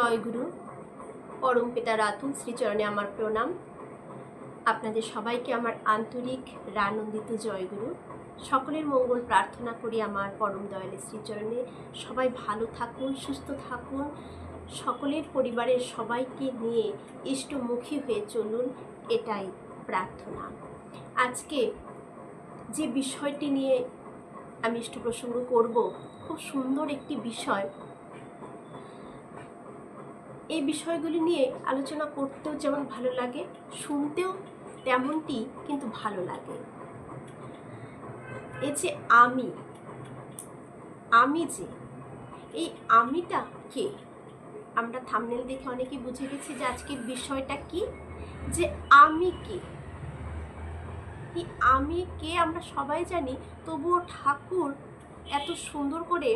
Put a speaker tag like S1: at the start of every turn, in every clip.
S1: জয়গুরু পরম পিতা রাতুল শ্রীচরণে আমার প্রণাম। আপনাদের সবাইকে আমার আন্তরিক রানন্দিত জয়গুরু। সকলের মঙ্গল প্রার্থনা করি আমার পরম দয়ালে শ্রীচরণে। সবাই ভালো থাকুন, সুস্থ থাকুন, সকলের পরিবারের সবাইকে নিয়ে ইষ্টমুখী হয়ে চলুন, এটাই প্রার্থনা। আজকে যে বিষয়টি নিয়ে আমি ইষ্ট প্রসঙ্গ করব, খুব সুন্দর একটি বিষয়। এই বিষয়গুলি নিয়ে আলোচনা করতেও যেমন ভালো লাগে, শুনতেও তেমনটি কিন্তু ভালো লাগে। এই যে আমি যে এই আমিটা কে? আমরা থাম্বনেল দেখে অনেকেই বুঝে গেছি যে আজকের বিষয়টা কি, যে আমি কে। এই আমি কে আমরা সবাই জানি, তবুও ঠাকুর এত সুন্দর করে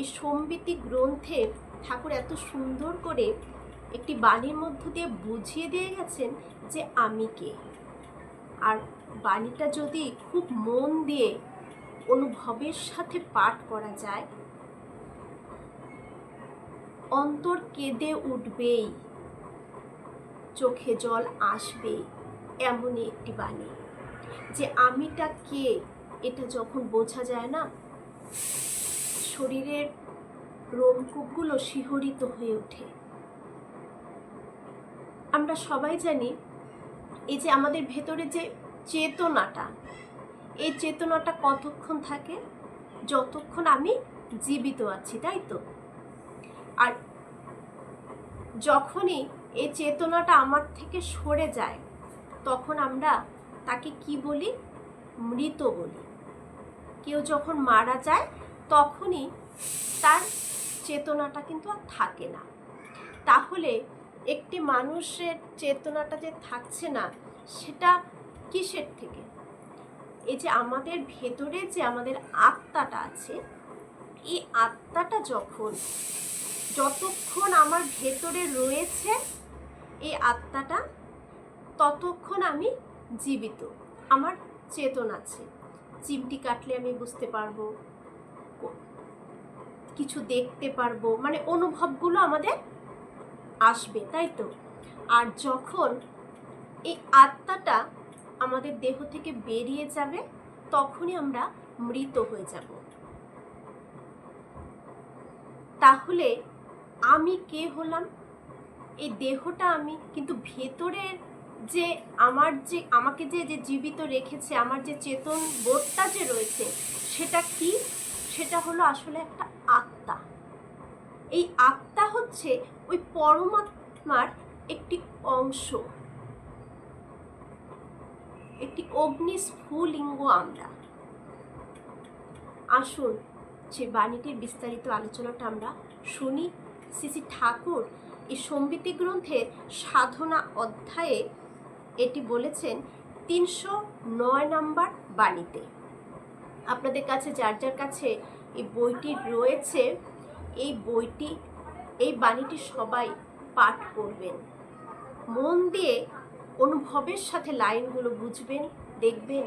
S1: এই সম্বিতি গ্রন্থে ঠাকুর এত সুন্দর করে একটি বাণীর মধ্য দিয়ে বুঝিয়ে দিয়ে গেছেন যে আমি কে। আর বাণীটা যদি খুব মন দিয়ে অনুভবের সাথে পাঠ করা যায়, অন্তর কেঁদে উঠবেই, চোখে জল আসবেই, এমনই একটি বাণী। যে আমিটা কে এটা যখন বোঝা যায় না, শরীরের রোমকূপগুলো শিহরিত হয়ে ওঠে। আমরা সবাই জানি এই যে আমাদের ভেতরে যে চেতনাটা, এই চেতনাটা কতক্ষণ থাকে? যতক্ষণ আমি জীবিত আছি, তাই তো? আর যখনই এই চেতনাটা আমার থেকে সরে যায়, তখন আমরা তাকে কি বলি? মৃত বলি। কেউ যখন মারা যায় তখনই তার চেতনাটা কিন্তু আর থাকে না। তাহলে একটি মানুষের চেতনাটা যে থাকছে না, সেটা কিসের থেকে? এই যে আমাদের ভেতরে যে আমাদের আত্মাটা আছে, এই আত্মাটা যতক্ষণ আমার ভেতরে রয়েছে, এই আত্মাটা ততক্ষণ আমি জীবিত, আমার চেতন আছে। চিমটি কাটলে আমি বুঝতে পারবো, কিছু দেখতে পারবো, মানে অনুভবগুলো আমাদের আসবে, তাই তো? আর যখন এই আত্মাটা আমাদের দেহ থেকে বেরিয়ে যাবে, তখনই আমরা মৃত হয়ে যাব। তাহলে আমি কে হলাম? এই দেহটা আমি, কিন্তু ভেতরের যে আমাকে যে জীবিত রেখেছে, আমার যে চেতন বোধটা যে রয়েছে, সেটা কি? সেটা হলো আসলে একটা আত্মা। এই আত্মা হচ্ছে ওই পরমাত্মার একটি অংশ, একটি অগ্নিস্ফুলিঙ্গ আমরা। আসুন সে বাণীটির বিস্তারিত আলোচনাটা আমরা শুনি। শ্রী ঠাকুর এই সম্বিতি গ্রন্থের সাধনা অধ্যায়ে এটি বলেছেন 309 নম্বর বাণীতে। আপনাদের কাছে যার যার কাছে এই বইটি রয়েছে, এই বাণীটি সবাই পাঠ করবেন। মন দিয়ে অনুভবের সাথে লাইনগুলো বুঝবেন, দেখবেন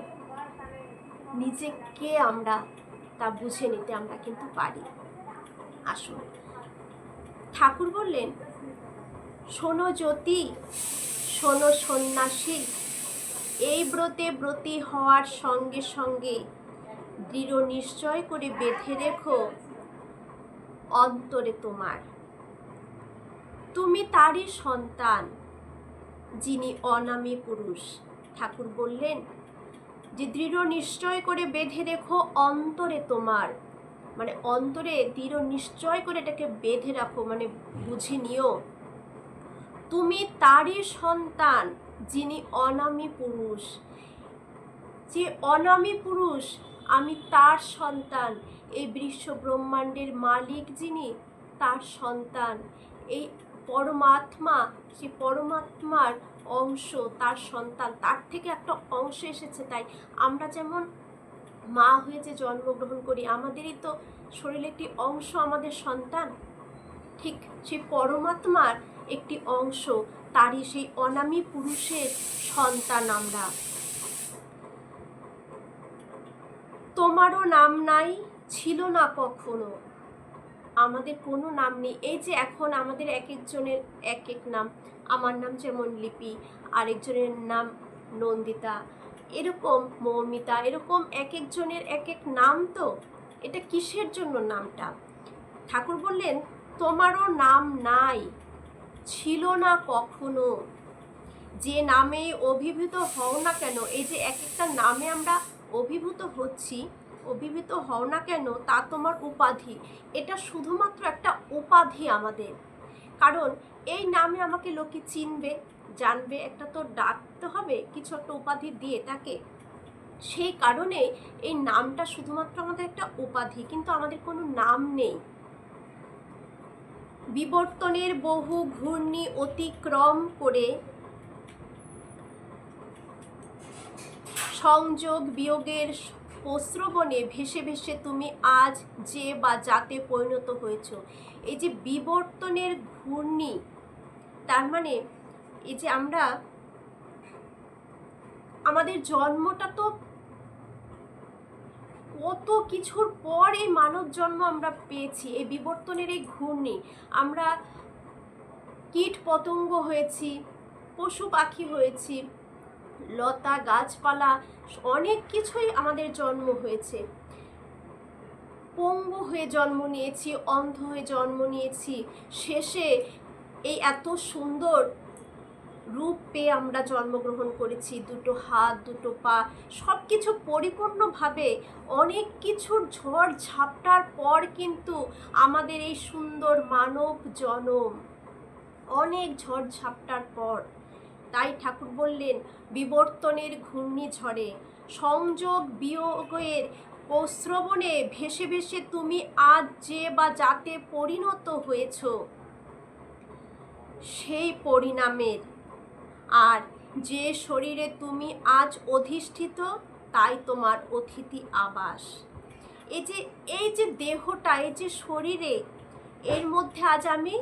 S1: নিজে কে আমরা তা বুঝে নিতে আমরা কিন্তু পারি। আসুন, ঠাকুর বললেন, শোনো জ্যোতি, শোনো সন্ন্যাসী, এই ব্রতে ব্রতী হওয়ার সঙ্গে সঙ্গে দৃঢ় নিশ্চয় করে বেঁধে রেখো অন্তরে তোমার। তুমি তারই সন্তান, যিনি অনামী পুরুষ। ঠাকুর বললেন যে দৃঢ় নিশ্চয় করে বেঁধে রেখো অন্তরে তোমার, মানে অন্তরে দৃঢ় নিশ্চয় করে এটাকে বেঁধে রাখো, মানে বুঝে নিও তুমি তারই সন্তান, যিনি অনামী পুরুষ। যে অনামী পুরুষ, আমি তার সন্তান। এই বিশ্ব ব্রহ্মাণ্ডের মালিক যিনি, তার সন্তান। এই পরমাত্মা, সে পরমাত্মার অংশ, তার সন্তান, তার থেকে একটা অংশ এসেছে। তাই আমরা যেমন মা হয়ে যে জন্মগ্রহণ করি, আমাদেরই তো শরীরে একটি অংশ আমাদের সন্তান। ঠিক সেই পরমাত্মার একটি অংশ, তারই সেই অনামী পুরুষের সন্তান আমরা। তোমারও নাম নাই, ছিল না কখনো, আমাদের কোনো নাম নেই। এই যে এখন আমাদের এক একজনের এক এক নাম, আমার নাম যেমন লিপি, আরেকজনের নাম নন্দিতা, এরকম মৌমিতা, এরকম এক একজনের এক এক নাম। তো এটা কিসের জন্য নামটা? ঠাকুর বললেন তোমারও নাম নাই, ছিল না কখনো। যে নামে অভিভূত হও না কেন, এই যে এক একটা নামে আমরা অভিভূত হচ্ছি, অভিভূত হও না কেন, তা তোমার উপাধি। এটা শুধুমাত্র একটা উপাধি আমাদের। কারণ এই নামে আমাকে লোকে চিনবে, জানবে, একটা তো ডাকতে হবে কিছু একটা উপাধি দিয়ে তাকে। সেই কারণে এই নামটা শুধুমাত্র আমাদের একটা উপাধি, কিন্তু আমাদের কোনো নাম নেই। বিবর্তনের বহু ঘূর্ণি অতিক্রম করে সংযোগ বিয়োগের প্রস্রবণে ভেসে ভেসে তুমি আজ যে বা যাতে পরিণত হয়েছ। এই যে বিবর্তনের ঘূর্ণি, তার মানে এই যে আমরা, আমাদের জন্মটা তো কত কিছুর পর এই মানব জন্ম আমরা পেয়েছি। এই বিবর্তনের এই ঘূর্ণি, আমরা কীট পতঙ্গ হয়েছি, পশু পাখি হয়েছি, লতা গাছপালা, অনেক কিছুই আমাদের জন্ম হয়েছে। পঙ্গু হয়ে জন্ম নিয়েছি, অন্ধ হয়ে জন্ম নিয়েছি, শেষে এই এত সুন্দর রূপ পেয়ে আমরা জন্মগ্রহণ করেছি। দুটো হাত, দুটো পা, সব কিছু পরিপূর্ণভাবে অনেক কিছুর ঝড় ঝাপটার পর কিন্তু আমাদের এই সুন্দর মানব জনম, অনেক ঝড় ঝাপটার পর। তাই ঠাকুর বললেন বিবর্তনের ঘূর্ণিঝড়ে সংযোগ বিয়োগের প্রস্রবণে ভেসে ভেসে তুমি আজ যে বা যাতে পরিণত হয়েছ, সেই পরিণামের আর যে শরীরে তুমি আজ অধিষ্ঠিত, তাই তোমার অতিথি আবাস। এই যে দেহটা, এই যে শরীরে, এর মধ্যে আজ আমি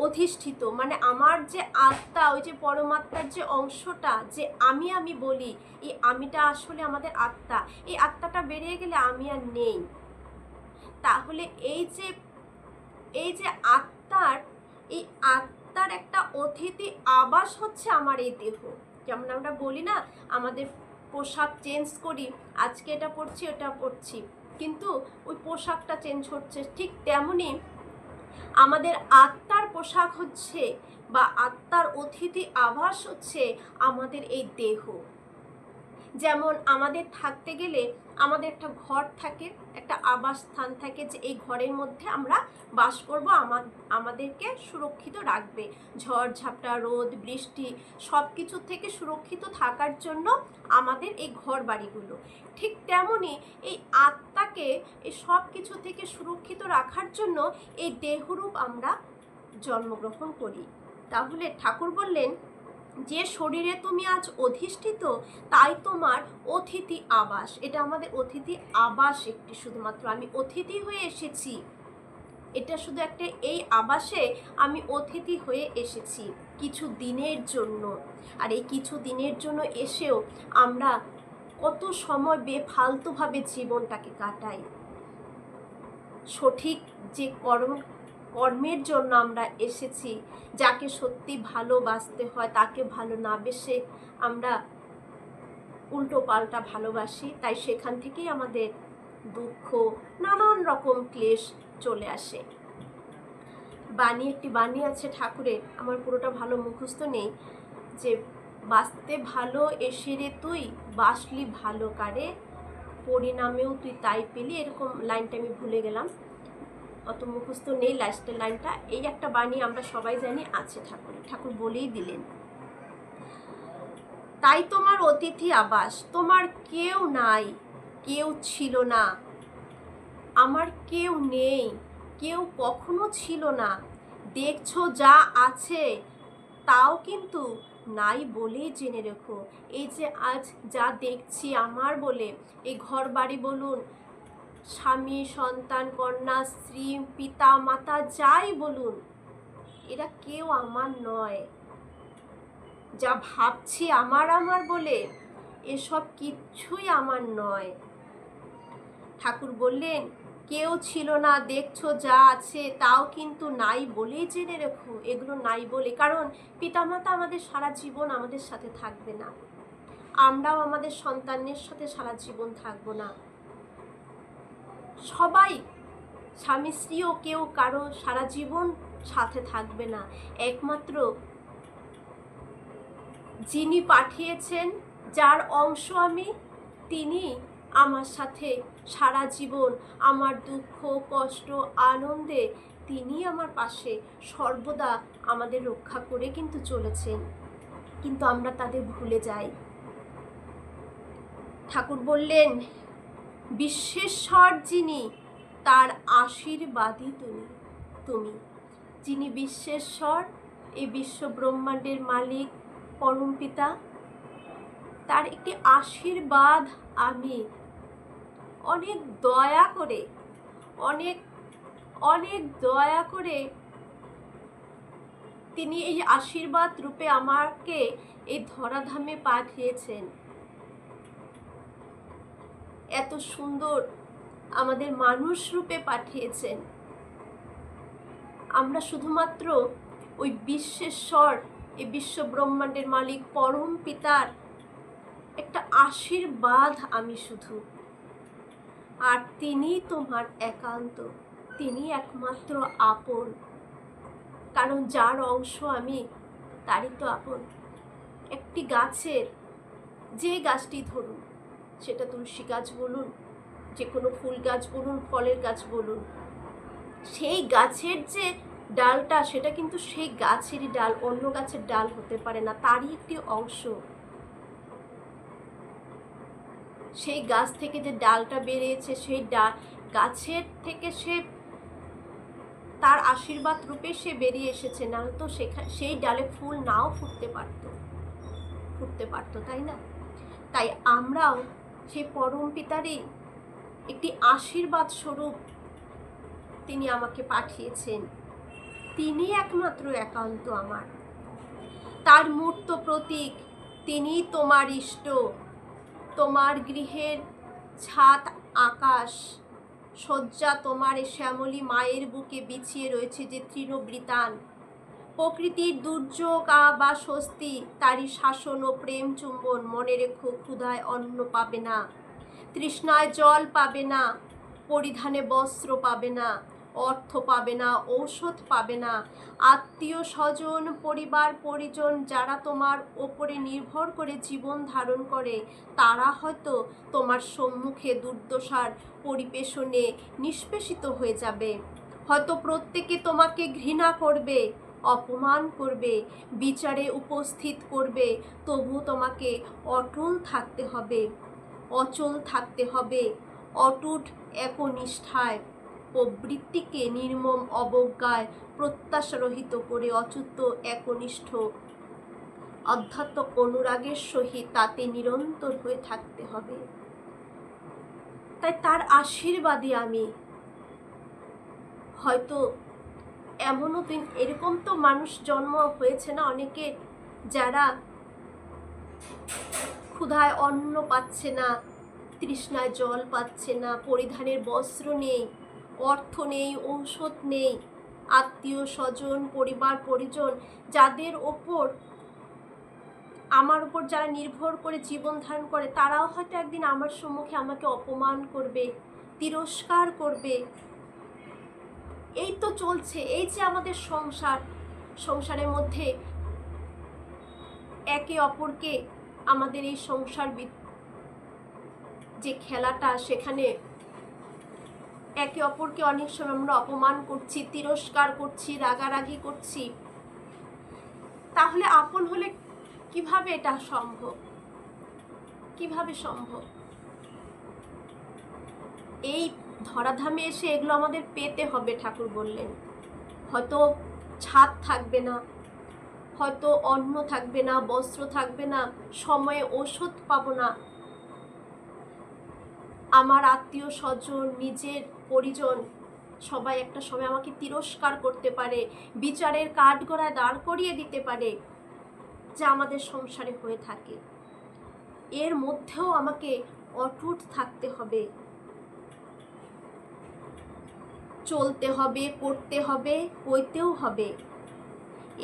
S1: অধিষ্ঠিত, মানে আমার যে আত্মা, ওই যে পরমাত্মার যে অংশটা, যে আমি বলি, এই আমিটা আসলে আমাদের আত্মা। এই আত্মাটা বেরিয়ে গেলে আমি আর নেই। তাহলে এই যে আত্মার, এই আত্মার একটা অতিথি আবাস হচ্ছে আমার এই দেহ। যেমন আমরা বলি না, আমাদের পোশাক চেঞ্জ করি, আজকে এটা পরছি ওটা পরছি, কিন্তু ওই পোশাকটা চেঞ্জ হচ্ছে, ঠিক তেমনি আমাদের আত্মার পোশাক হচ্ছে বা আত্মার অতিথি আবাস হচ্ছে আমাদের এই দেহ। যেমন আমাদের থাকতে গেলে আমাদের একটা ঘর থাকে, একটা আবাস স্থান থাকে, যে এই ঘরের মধ্যে আমরা বাস করব, আমাদেরকে সুরক্ষিত রাখবে ঝড় ঝাপটা, রোদ বৃষ্টি সব কিছু থেকে সুরক্ষিত থাকার জন্য আমাদের এই ঘর বাড়িগুলো। ঠিক তেমনি এই আত্মাকে এই সব কিছু থেকে সুরক্ষিত রাখার জন্য এই দেহরূপ আমরা জন্মগ্রহণ করি। তাহলে ঠাকুর বললেন যে শরীরে তুমি আজ অধিষ্ঠিত, তাই তোমার অতিথি আবাস। এটা আমাদের অতিথি আবাস একটি, শুধুমাত্র আমি অতিথি হয়ে এসেছি। এটা শুধু একটা, এই আবাসে আমি অতিথি হয়ে এসেছি কিছু দিনের জন্য। আর এই কিছু দিনের জন্য এসেও আমরা কত সময় বেফালতুভাবে জীবনটাকে কাটাই। সঠিক যে কর্মের জন্য আমরা এসেছি, যাকে সত্যি ভালোবাসতে হয় তাকে ভালো না বেসে আমরা উল্টো পাল্টা ভালোবাসি, তাই সেখান থেকেই আমাদের দুঃখ, নানান রকম ক্লেশ চলে আসে। একটি বাণী আছে ঠাকুরের, আমার পুরোটা ভালো মুখস্থ নেই, যে বাঁচতে ভালো এসে রে তুই, বাসলি ভালো কারে, পরিণামেও তুই তাই পেলি, এরকম লাইনটা আমি ভুলে গেলাম, অত মুখস্থ নেই লাস্টের লাইনটা। এই একটা বাণী আমরা সবাই জানি আছে ঠাকুরের, ঠাকুর বলেই দিলেন তাই তোমার অতিথি আবাস। তোমার কেউ নাই, কেউ ছিল না, আমার কেউ নেই, কেউ কখনো ছিল না। দেখছো যা আছে তাও কিন্তু নাই বলেই জেনে রেখো। এই যে আজ যা দেখছি আমার বলে, এই ঘর বাড়ি বলুন, স্বামী সন্তান কন্যা স্ত্রী পিতা মাতা যাই বলুন, এরা কেউ আমার নয়। যা ভাবছি আমার বলে, এসব কিচ্ছুই আমার নয়। ঠাকুর বললেন কেউ ছিল না, দেখছো যা আছে তাও কিন্তু নাই বলেই জেনে রেখো, এগুলো নাই বলে। কারণ পিতামাতা আমাদের সারা জীবন আমাদের সাথে থাকবে না, আমরাও আমাদের সন্তানের সাথে সারা জীবন থাকবো না। সবাই, স্বামী স্ত্রীও কেউ কারো সারা জীবন সাথে থাকবে না। একমাত্র যিনি পাঠিয়েছেন, যার অংশ আমি, তিনি আমার সাথে সারা জীবন, আমার দুঃখ কষ্ট আনন্দে তিনি আমার পাশে সর্বদা আমাদের রক্ষা করে কিন্তু চলেছেন। কিন্তু আমরা তাদের ভুলে যাই। ঠাকুর বললেন, বিশ্বেশ্বর যিনি, তার আশীর্বাদই তুমি। যিনি বিশ্বেশ্বর, এই বিশ্ব ব্রহ্মাণ্ডের মালিক পরমপিতা, তার একটি আশীর্বাদ আমি। অনেক দয়া করে, অনেক অনেক দয়া করে তিনি এই আশীর্বাদ রূপে আমাকে এই ধরাধামে পাঠিয়েছেন। এত সুন্দর আমাদের মানুষ রূপে পাঠিয়েছেন। আমরা শুধুমাত্র ওই বিশ্বেশ্বর, এই বিশ্ব ব্রহ্মাণ্ডের মালিক পরম পিতার একটা আশীর্বাদ আমি শুধু। আর তিনি তোমার একান্ত, তিনি একমাত্র আপন। কারণ যার অংশ আমি, তারই তো আপন। একটি গাছের, যে গাছটি ধরুন, সেটা তুলসী গাছ বলুন, যে কোনো ফুল গাছ বলুন, ফলের গাছ বলুন, সেই গাছের যে ডালটা, সেটা কিন্তু সেই গাছেরই ডাল, অন্য গাছের ডাল হতে পারে না, তারই একটি অংশ। সেই গাছ থেকে যে ডালটা বেরিয়েছে, সেই গাছের থেকে সে তার আশীর্বাদ রূপে সে বেরিয়ে এসেছে, না তো সেই ডালে ফুল নাও ফুটতে পারতো, তাই না? তাই আমরাও সেই পরম পিতারই একটি আশীর্বাদ স্বরূপ তিনি আমাকে পাঠিয়েছেন। তিনি একমাত্র একান্ত আমার, তার মূর্ত প্রতীক। তিনি তোমার ইষ্ট। তোমার গৃহের ছাদ আকাশ শয্যা তোমার শ্যামলী মায়ের বুকে বিছিয়ে রয়েছে যে তৃণবৃতান। প্রকৃতির দুর্যোগ বা স্বস্তি, তারই শাসন ও প্রেম চুম্বন। মনে রেখো, ক্ষুধায় অন্ন পাবে না, তৃষ্ণায় জল পাবে না, পরিধানে বস্ত্র পাবে না, অর্থ পাবে না, ঔষধ পাবে না। আত্মীয় স্বজন, পরিবার পরিজন যারা তোমার ওপরে নির্ভর করে জীবন ধারণ করে, তারা হয়তো তোমার সম্মুখে দুর্দশার পরিবেশনে নিষ্পেষিত হয়ে যাবে। হয়তো প্রত্যেকে তোমাকে ঘৃণা করবে, অপমান করবে, বিচারে উপস্থিত করবে। তবু তোমাকে অটল থাকতে হবে, অচল থাকতে হবে, অটুট একনিষ্ঠায়, প্রবৃত্তিকে নির্মম অবজ্ঞায় প্রত্যাশারহিত করে অচ্যুত একনিষ্ঠ অধ্যাত্ম অনুরাগের সহিত তাতে নিরন্তর হয়ে থাকতে হবে। তাই তার আশীর্বাদে আমি, হয়তো এমনও দিন, এরকম তো মানুষ জন্ম হয়েছে না অনেকের, যারা ক্ষুধায় অন্ন পাচ্ছে না, তৃষ্ণায় জল পাচ্ছে না, পরিধানের বস্ত্র নেই, অর্থ নেই, ঔষধ নেই। আত্মীয় স্বজন, পরিবার পরিজন যাদের ওপর, আমার উপর যারা নির্ভর করে জীবন ধারণ করে, তারাও হয়তো একদিন আমার সম্মুখে আমাকে অপমান করবে, তিরস্কার করবে। এই তো চলছে, এই যে আমাদের সংসারের মধ্যে একে অপরকে, আমাদের এই সংসার যে খেলাটা, সেখানে একে অপরকে অনেক সময় আমরা অপমান করছি, তিরস্কার করছি, রাগারাগি করছি। তাহলে আপন হলে কিভাবে এটা সম্ভব? কিভাবে সম্ভব? এই ধরাধামে এসে এগুলো আমাদের পেতে হবে। ঠাকুর বললেন, হয়তো ছাদ থাকবে না, হয়তো অন্ন থাকবে না, বস্ত্র থাকবে না, সময়ে ওষুধ পাবো না, আমার আত্মীয় স্বজন, নিজের পরিজন সবাই একটা সময় আমাকে তিরস্কার করতে পারে, বিচারের কাঠগড়ায় দাঁড় করিয়ে দিতে পারে, যা আমাদের সংসারে হয়ে থাকে। এর মধ্যেও আমাকে অটুট থাকতে হবে। চলতে হবে, করতে হবে, কইতেও হবে।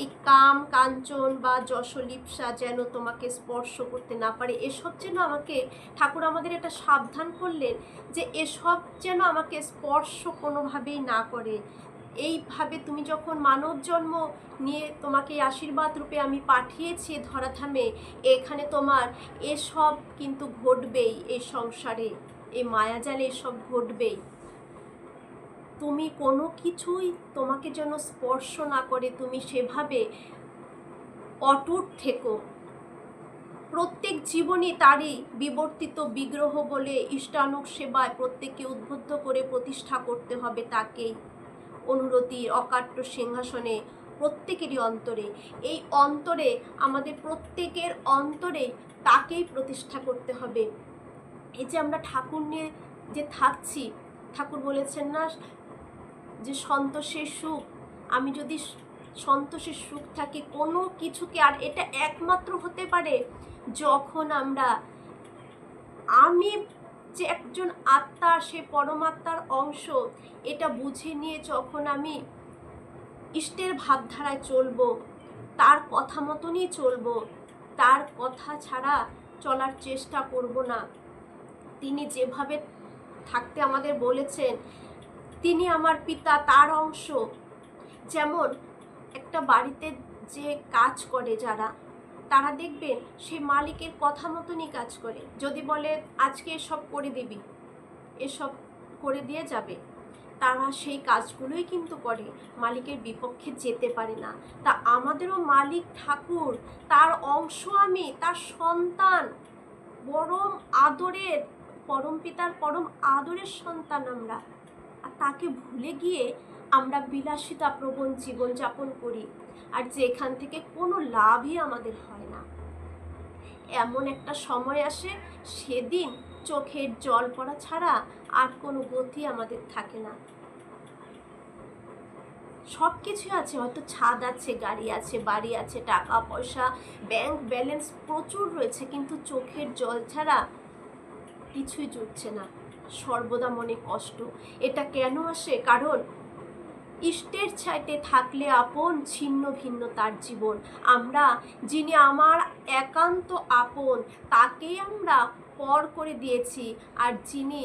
S1: এই কাম কাঞ্চন বা যশলিপ্সা যেন তোমাকে স্পর্শ করতে না পারে, এসব যেন আমাকে ঠাকুর আমাদের এটা সাবধান করলেন যে এসব যেন আমাকে স্পর্শ কোনোভাবেই না করে। এইভাবে তুমি যখন মানব জন্ম নিয়ে তোমাকে আশীর্বাদ রূপে আমি পাঠিয়েছি ধরাধামে, এখানে তোমার এসব কিন্তু ঘটবেই, এই সংসারে এই মায়াজালে এসব ঘটবেই। তুমি কোনো কিছুই তোমাকে যেন স্পর্শ না করে, তুমি সেভাবে অটুট থেকো। প্রত্যেক জীবনই তারই বিবর্তিত বিগ্রহ বলে ইষ্টানুগ সেবায় প্রত্যেককে উদ্বুদ্ধ করে প্রতিষ্ঠা করতে হবে তাকেই, অনুরতির অকাট্য সিংহাসনে প্রত্যেকেরই অন্তরে, এই অন্তরে আমাদের প্রত্যেকের অন্তরে তাকেই প্রতিষ্ঠা করতে হবে। এই যে আমরা ঠাকুর নিয়ে যে থাকছি, ঠাকুর বলেছেন না যে সন্তোষের সুখ, আমি যদি সন্তোষের সুখ থাকি কোনো কিছুকে, আর এটা একমাত্র হতে পারে যখন আমি যে একজন আত্মা, সে পরমাত্মার অংশ, এটা বুঝে নিয়ে যখন আমি ইষ্টের ভাবধারায় চলবো, তার কথা মতনই চলবো, তার কথা ছাড়া চলার চেষ্টা করব না। তিনি যেভাবে থাকতে আমাদের বলেছেন, তিনি আমার পিতা, তার অংশ। যেমন একটা বাড়িতে যে কাজ করে যারা, তারা দেখবেন সে মালিকের কথা মতনই কাজ করে। যদি বলে আজকে এসব করে দিবি, এসব করে দিয়ে যাবে, তারা সেই কাজগুলোই কিন্তু করে, মালিকের বিপক্ষে যেতে পারে না। তা আমাদেরও মালিক ঠাকুর, তার অংশ আমি, তার সন্তান, পরম আদরের, পরম পিতার পরম আদরের সন্তান আমরা। আর তাকে ভুলে গিয়ে আমরা বিলাসিতা প্রবণ জীবনযাপন করি, আর যেখান থেকে কোনো লাভই আমাদের হয় না। এমন একটা সময় আসে, সেদিন চোখের জল পড়া ছাড়া আর কোনো গতি আমাদের থাকে না। সব কিছু আছে, হয়তো ছাদ আছে, গাড়ি আছে, বাড়ি আছে, টাকা পয়সা, ব্যাংক ব্যালেন্স প্রচুর রয়েছে, কিন্তু চোখের জল ছাড়া কিছুই জুটছে না, সর্বদা মনে কষ্ট। এটা কেন আসে? কারণ ইষ্টের ছাইতে থাকলে আপন, ছিন্ন ভিন্ন তার জীবন। আমরা যিনি আমার একান্ত আপন, তাকেই আমরা পর করে দিয়েছি। আর যিনি,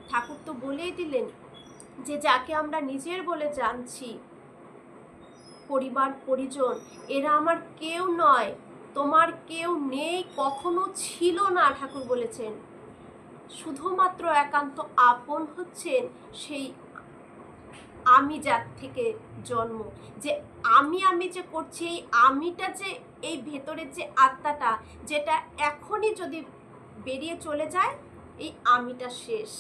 S1: ঠাকুর তো বলেই দিলেন যে যাকে আমরা নিজের বলে জানছি, পরিবার পরিজন, এরা আমার কেউ নয়, তোমার কেউ নেই, কখনো ছিল না। ঠাকুর বলেছেন শুধুমাত্র একান্ত আপন হচ্ছেন সেই আমি, যার থেকে জন্ম। যে আমি যে করছি, এই আমিটা, যে এই ভেতরের যে আত্মাটা, যেটা এখনই যদি বেরিয়ে চলে যায়, এই আমিটা শেষ,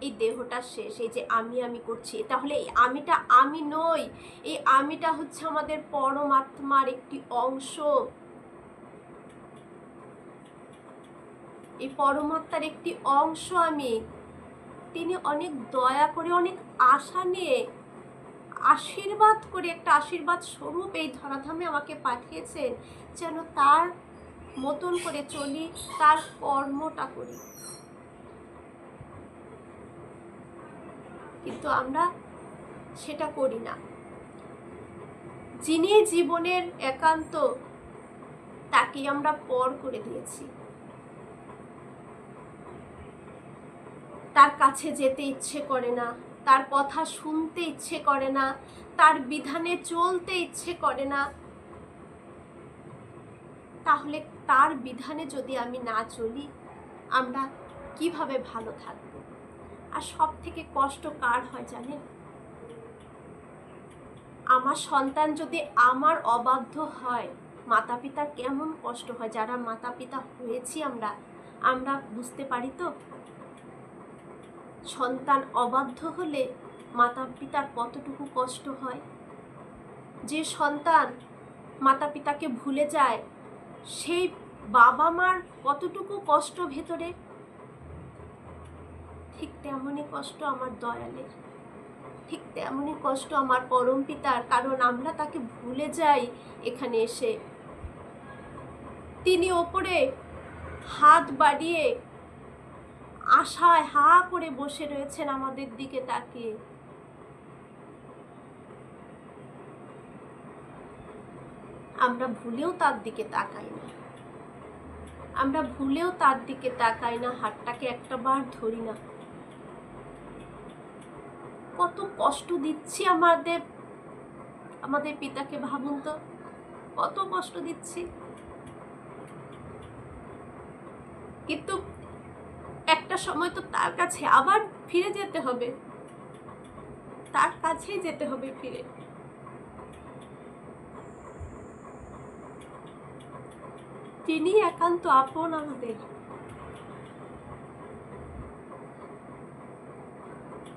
S1: এই দেহটা শেষ। এই যে আমি করছি, তাহলে এই আমিটা আমি নই, এই আমিটা হচ্ছে আমাদের পরমাত্মার একটি অংশ। এই পরমাত্মার একটি অংশ আমি। তিনি অনেক দয়া করে, অনেক আশা নিয়ে, আশীর্বাদ করে, একটা আশীর্বাদ স্বরূপ এই ধরাধামে আমাকে পাঠিয়েছেন, যেন তার মতন করে চলি, তার কর্মটা করি। কিন্তু আমরা সেটা করি না। যিনি জীবনের একান্ত, তাকে আমরা পর করে দিয়েছি। তার কাছে যেতে ইচ্ছে করে না, তার কথা শুনতে ইচ্ছে করে না, তার বিধানে চলতে ইচ্ছে করে না। তাহলে তার বিধানে যদি আমি না চলি, আমরা কিভাবে ভালো থাকবো? আর সব থেকে কষ্ট কার হয় জানেন? আমার সন্তান যদি আমার অবাধ্য হয়, মাতা পিতার কেমন কষ্ট হয়। যারা মাতা পিতা হয়েছি আমরা বুঝতে পারি তো, সন্তান অবাধ্য হলে মাতা পিতার কতটুকু কষ্ট হয়। যে সন্তান মাতা পিতাকে ভুলে যায়, সেই বাবা মার কতটুকু কষ্ট ভেতরে। ঠিক তেমনই কষ্ট আমার দয়ালের, ঠিক তেমনই কষ্ট আমার পরম পিতার। কারণ আমরা তাকে ভুলে যাই এখানে এসে। তিনি ওপরে হাত বাড়িয়ে আশায় হা করে বসে রয়েছেন আমাদের দিকে তাকিয়ে। আমরা ভুলেও তার দিকে তাকাই না, আমরা ভুলেও তার দিকে তাকাই না, হাতটাকে একটা বার ধরি না। কত কষ্ট দিচ্ছি আমাদের আমাদের পিতাকে, ভাবুন তো কত কষ্ট দিচ্ছি। কিন্তু একটা সময় তো তার কাছে আবার ফিরে যেতে হবে, তার কাছেই যেতে হবে ফিরে। তিনি একান্ত আপন আমাদের।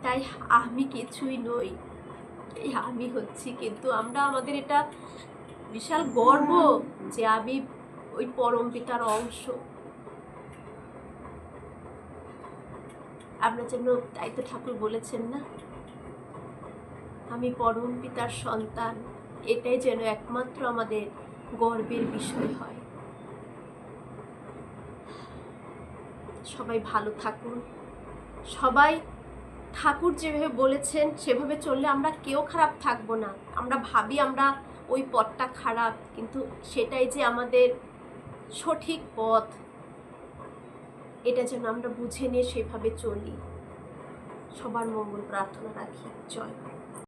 S1: তাই আমি কিছুই নই, এই আমি হচ্ছি, কিন্তু আমরা আমাদের এটা বিশাল গর্ব যে আমি ওই পরম পিতার অংশ। আমরা যেন, তাই তো ঠাকুর বলেছেন না, আমি পরম পিতার সন্তান, এটাই যেন একমাত্র আমাদের গর্বের বিষয় হয়। সবাই ভালো থাকুন, সবাই ঠাকুর যেভাবে বলেছেন সেভাবে চললে আমরা কেউ খারাপ থাকবো না। আমরা ভাবি আমরা ওই পথটা খারাপ, কিন্তু সেটাই যে আমাদের সঠিক পথ, এটা যেন আমরা বুঝে নিয়ে সেভাবে চলি। সবার মঙ্গল প্রার্থনা রাখি। জয়।